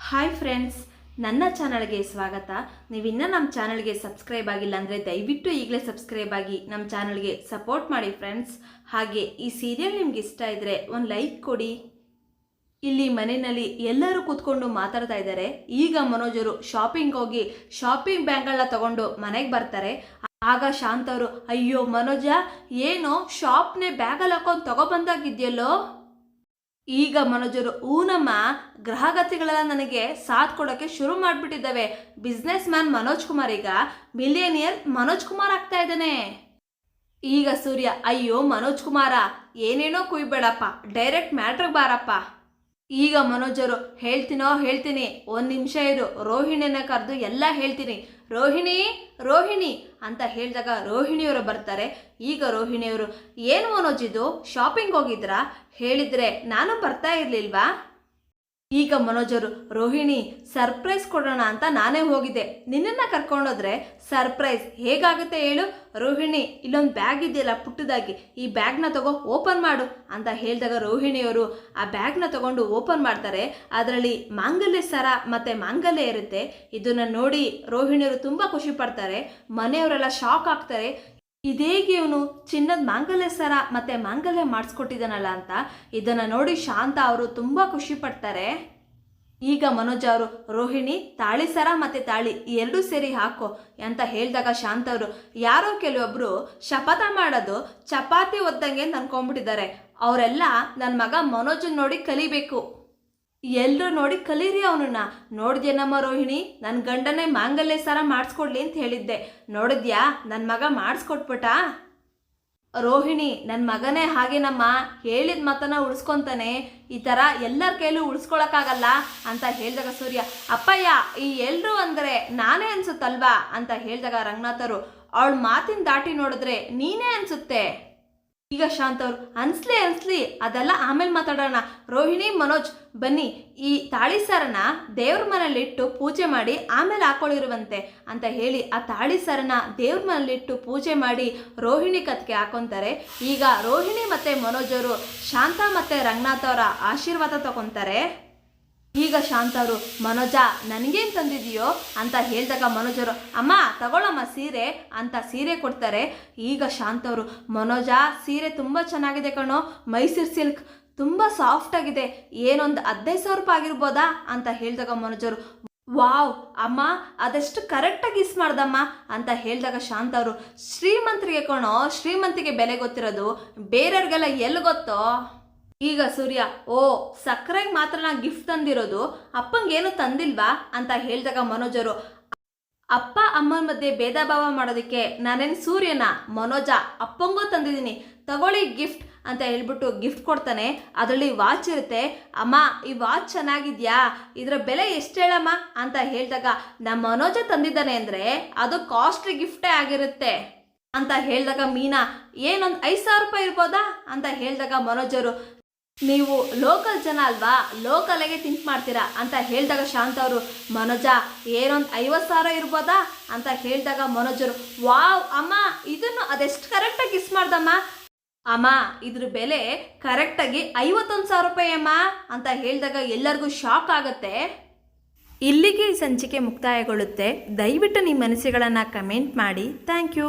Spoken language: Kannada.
ಹಾಯ್ ಫ್ರೆಂಡ್ಸ್, ನನ್ನ ಚಾನಲ್ಗೆ ಸ್ವಾಗತ. ನೀವಿನ್ನೂ ನಮ್ಮ ಚಾನಲ್ಗೆ ಸಬ್ಸ್ಕ್ರೈಬ್ ಆಗಿಲ್ಲ ಅಂದರೆ ದಯವಿಟ್ಟು ಈಗಲೇ ಸಬ್ಸ್ಕ್ರೈಬ್ ಆಗಿ ನಮ್ಮ ಚಾನಲ್ಗೆ ಸಪೋರ್ಟ್ ಮಾಡಿ ಫ್ರೆಂಡ್ಸ್. ಹಾಗೆ ಈ ಸೀರಿಯಲ್ ನಿಮ್ಗೆ ಇಷ್ಟ ಇದ್ದರೆ ಒಂದು ಲೈಕ್ ಕೊಡಿ. ಇಲ್ಲಿ ಮನೆಯಲ್ಲಿ ಎಲ್ಲರೂ ಕೂತ್ಕೊಂಡು ಮಾತಾಡ್ತಾ ಇದ್ದಾರೆ. ಈಗ ಮನೋಜರು ಶಾಪಿಂಗ್ ಹೋಗಿ ಶಾಪಿಂಗ್ ಬ್ಯಾಗ್ಗಳನ್ನ ತಗೊಂಡು ಮನೆಗೆ ಬರ್ತಾರೆ. ಆಗ ಶಾಂತ ಅವರು, ಅಯ್ಯೋ ಮನೋಜ, ಏನೋ ಶಾಪ್ನೇ ಬ್ಯಾಗಲ್ಲಿ ಹಾಕೊಂಡು ತಗೊಬಂದಾಗಿದೆಯಲ್ಲೋ. ಈಗ ಮನೋಜರು, ಊನಮ್ಮ, ಗ್ರಹಗತಿಗಳೆಲ್ಲ ನನಗೆ ಸಾಥ್ ಕೊಡೋಕ್ಕೆ ಶುರು ಮಾಡಿಬಿಟ್ಟಿದ್ದಾವೆ. ಬಿಸ್ನೆಸ್ ಮ್ಯಾನ್ ಮನೋಜ್ ಕುಮಾರ್ ಈಗ ಮಿಲಿಯನಿಯರ್ ಮನೋಜ್ ಕುಮಾರ್ ಆಗ್ತಾ ಇದ್ದಾನೆ. ಈಗ ಸೂರ್ಯ, ಅಯ್ಯೋ ಮನೋಜ್ ಕುಮಾರ, ಏನೇನೋ ಕುಯ್ಬೇಡಪ್ಪ, ಡೈರೆಕ್ಟ್ ಮ್ಯಾಟ್ರಿಗೆ ಬಾರಪ್ಪ. ಈಗ ಮನೋಜರು, ಹೇಳ್ತೀನಿ, ಒಂದು ನಿಮಿಷ ಇರು, ರೋಹಿಣಿನ ಕರೆದು ಎಲ್ಲ ಹೇಳ್ತೀನಿ. ರೋಹಿಣಿ ಅಂತ ಹೇಳಿದಾಗ ರೋಹಿಣಿಯವರು ಬರ್ತಾರೆ. ಈಗ ರೋಹಿಣಿಯವರು, ಏನು ಮನೋಜ್ ಇದು, ಶಾಪಿಂಗ್ ಹೋಗಿದ್ರಾ? ಹೇಳಿದ್ರೆ ನಾನು ಬರ್ತಾ ಇರಲಿಲ್ವಾ? ಈಗ ಮನೋಜರು, ರೋಹಿಣಿ, ಸರ್ಪ್ರೈಸ್ ಕೊಡೋಣ ಅಂತ ನಾನೇ ಹೋಗಿದ್ದೆ. ನಿನ್ನನ್ನು ಕರ್ಕೊಂಡೋದ್ರೆ ಸರ್ಪ್ರೈಸ್ ಹೇಗಾಗುತ್ತೆ ಹೇಳು? ರೋಹಿಣಿ, ಇಲ್ಲೊಂದು ಬ್ಯಾಗ್ ಇದೆಯಲ್ಲ ಪುಟ್ಟದಾಗಿ, ಈ ಬ್ಯಾಗ್ನ ತಗೋ, ಓಪನ್ ಮಾಡು ಅಂತ ಹೇಳಿದಾಗ ರೋಹಿಣಿಯವರು ಆ ಬ್ಯಾಗ್ನ ತಗೊಂಡು ಓಪನ್ ಮಾಡ್ತಾರೆ. ಅದರಲ್ಲಿ ಮಾಂಗಲ್ಯ ಸರ ಮತ್ತು ಮಾಂಗಲ್ಯ ಇರುತ್ತೆ. ಇದನ್ನು ನೋಡಿ ರೋಹಿಣಿಯವರು ತುಂಬ ಖುಷಿ ಪಡ್ತಾರೆ. ಮನೆಯವರೆಲ್ಲ ಶಾಕ್ ಆಗ್ತಾರೆ. ಇದೇಗೆ ಇವನು ಚಿನ್ನದ ಮಾಂಗಲ್ಯ ಸರ ಮತ್ತು ಮಾಂಗಲ್ಯ ಮಾಡಿಸ್ಕೊಟ್ಟಿದ್ದಾನಲ್ಲ ಅಂತ. ಇದನ್ನು ನೋಡಿ ಶಾಂತ ಅವರು ತುಂಬ ಖುಷಿ ಪಡ್ತಾರೆ. ಈಗ ಮನೋಜ್ ಅವರು, ರೋಹಿಣಿ, ತಾಳಿ ಸರ ಮತ್ತು ತಾಳಿ ಎರಡೂ ಸೇರಿ ಹಾಕೋ ಅಂತ ಹೇಳಿದಾಗ ಶಾಂತ ಅವರು, ಯಾರೋ ಕೆಲವೊಬ್ಬರು ಶಪಥ ಮಾಡೋದು ಚಪಾತಿ ಒದ್ದಂಗೆ ಅನ್ಕೊಂಡ್ಬಿಟ್ಟಿದ್ದಾರೆ. ಅವರೆಲ್ಲ ನನ್ನ ಮಗ ಮನೋಜನ್ ನೋಡಿ ಕಲಿಬೇಕು. ಎಲ್ಲರೂ ನೋಡಿ ಕಲೀರಿ ಅವನನ್ನ. ನೋಡಿದ್ಯೇನಮ್ಮ ರೋಹಿಣಿ, ನನ್ನ ಗಂಡನೇ ಮಾಂಗಲ್ಯ ಸರ ಮಾಡಿಸ್ಕೊಡ್ಲಿ ಅಂತ ಹೇಳಿದ್ದೆ, ನೋಡಿದ್ಯಾ ನನ್ನ ಮಗ ಮಾಡಿಸ್ಕೊಟ್ಬಿಟ್ಟ. ರೋಹಿಣಿ, ನನ್ನ ಮಗನೇ ಹಾಗೇನಮ್ಮ, ಹೇಳಿದ ಮಾತನ್ನ ಉಳಿಸ್ಕೊತಾನೆ, ಈ ಥರ ಎಲ್ಲರ ಕೈಲೂ ಉಳಿಸ್ಕೊಳಕ್ಕಾಗಲ್ಲ ಅಂತ ಹೇಳಿದಾಗ ಸೂರ್ಯ, ಅಪ್ಪಯ್ಯ, ಈ ಎಲ್ಲರೂ ಅಂದರೆ ನಾನೇ ಅನ್ಸುತ್ತಲ್ವಾ ಅಂತ ಹೇಳಿದಾಗ ರಂಗನಾಥರು, ಅವಳ ಮಾತಿನ ದಾಟಿ ನೋಡಿದ್ರೆ ನೀನೇ ಅನ್ಸುತ್ತೆ. ಈಗ ಶಾಂತ ಅವರು, ಅನ್ಸ್ಲಿ, ಅದೆಲ್ಲ ಆಮೇಲೆ ಮಾತಾಡೋಣ. ರೋಹಿಣಿ, ಮನೋಜ್, ಬನ್ನಿ, ಈ ತಾಳಿ ಸರನ ದೇವ್ರ ಮನೇಲಿಟ್ಟು ಪೂಜೆ ಮಾಡಿ ಆಮೇಲೆ ಹಾಕೊಳ್ಳಿರುವಂತೆ ಅಂತ ಹೇಳಿ ಆ ತಾಳಿ ಸರನ ದೇವ್ರ ಮನೇಲಿಟ್ಟು ಪೂಜೆ ಮಾಡಿ ರೋಹಿಣಿ ಕತ್ಗೆ ಹಾಕೊತಾರೆ. ಈಗ ರೋಹಿಣಿ ಮತ್ತು ಮನೋಜ್ ಅವರು ಶಾಂತ ಮತ್ತು ರಂಗನಾಥ್ ಅವರ ಆಶೀರ್ವಾದ ತಗೊತಾರೆ. ಈಗ ಶಾಂತ ಅವರು, ಮನೋಜ, ನನಗೇನು ತಂದಿದೆಯೋ ಅಂತ ಹೇಳಿದಾಗ ಮನೋಜರು, ಅಮ್ಮ ತಗೊಳ್ಳಮ್ಮ ಸೀರೆ ಅಂತ ಸೀರೆ ಕೊಡ್ತಾರೆ. ಈಗ ಶಾಂತ ಅವರು, ಮನೋಜ, ಸೀರೆ ತುಂಬ ಚೆನ್ನಾಗಿದೆ ಕಣೋ, ಮೈಸೂರು ಸಿಲ್ಕ್, ತುಂಬ ಸಾಫ್ಟ್ ಆಗಿದೆ, ಏನೊಂದು 15,000 ರೂಪಾಯಿ ಆಗಿರ್ಬೋದಾ ಅಂತ ಹೇಳಿದಾಗ ಮನೋಜರು, ವಾವ್ ಅಮ್ಮ, ಅದೆಷ್ಟು ಕರೆಕ್ಟಾಗಿ ಗಿಸ್ ಮಾಡ್ದಮ್ಮ ಅಂತ ಹೇಳಿದಾಗ ಶಾಂತ ಅವರು, ಶ್ರೀಮಂತರಿಗೆ ಕಣೋ, ಶ್ರೀಮಂತಿಗೆ ಬೆಲೆ ಗೊತ್ತಿರೋದು, ಬೇರೆಯವ್ರಿಗೆಲ್ಲ ಎಲ್ಲಿ ಗೊತ್ತೋ. ಈಗ ಸೂರ್ಯ, ಓ, ಸಕ್ಕರೆಗೆ ಮಾತ್ರ ನಾ ಗಿಫ್ಟ್ ತಂದಿರೋದು, ಅಪ್ಪಂಗೇನು ತಂದಿಲ್ವಾ ಅಂತ ಹೇಳಿದಾಗ ಮನೋಜರು, ಅಪ್ಪ ಅಮ್ಮನ ಮಧ್ಯೆ ಭೇದ ಭಾವ ಮಾಡೋದಕ್ಕೆ ನಾನೇನು ಸೂರ್ಯನ? ಮನೋಜ, ಅಪ್ಪಂಗೂ ತಂದಿದ್ದೀನಿ, ತಗೊಳ್ಳಿ ಗಿಫ್ಟ್ ಅಂತ ಹೇಳ್ಬಿಟ್ಟು ಗಿಫ್ಟ್ ಕೊಡ್ತಾನೆ. ಅದರಲ್ಲಿ ವಾಚ್ ಇರುತ್ತೆ. ಅಮ್ಮ, ಈ ವಾಚ್ ಚೆನ್ನಾಗಿದ್ಯಾ, ಇದರ ಬೆಲೆ ಎಷ್ಟು ಹೇಳಮ್ಮ ಅಂತ ಹೇಳಿದಾಗ, ನಮ್ಮ ಮನೋಜ ತಂದಿದ್ದಾನೆ ಅಂದರೆ ಅದು ಕಾಸ್ಟ್ಲಿ ಗಿಫ್ಟೇ ಆಗಿರುತ್ತೆ ಅಂತ ಹೇಳಿದಾಗ ಮೀನಾ, ಏನೊಂದು 5,000 ರೂಪಾಯಿ ಇರ್ಬೋದಾ ಅಂತ ಹೇಳಿದಾಗ ಮನೋಜರು, ನೀವು ಲೋಕಲ್ ಜನ ಅಲ್ವಾ, ಲೋಕಲ್ಗೆ ಥಿಂಕ್ ಮಾಡ್ತೀರಾ ಅಂತ ಹೇಳಿದಾಗ ಶಾಂತ ಅವರು, ಮನೋಜ, ಏನೊಂದು 50,000 ಇರ್ಬೋದಾ ಅಂತ ಹೇಳಿದಾಗ ಮನೋಜರು, ವಾವ್ ಅಮ್ಮ, ಇದನ್ನು ಅದೆಷ್ಟು ಕರೆಕ್ಟಾಗಿ ಗಿಸ್ ಮಾಡ್ದಮ್ಮ. ಅಮ್ಮ, ಇದ್ರ ಬೆಲೆ ಕರೆಕ್ಟಾಗಿ 51,000 ರೂಪಾಯಿ ಅಮ್ಮ ಅಂತ ಹೇಳಿದಾಗ ಎಲ್ಲರಿಗೂ ಶಾಕ್ ಆಗುತ್ತೆ. ಇಲ್ಲಿಗೆ ಈ ಸಂಚಿಕೆ ಮುಕ್ತಾಯಗೊಳ್ಳುತ್ತೆ. ದಯವಿಟ್ಟು ನಿಮ್ಮ ಅನಿಸಿಕೆಗಳನ್ನು ಕಮೆಂಟ್ ಮಾಡಿ. Thank you.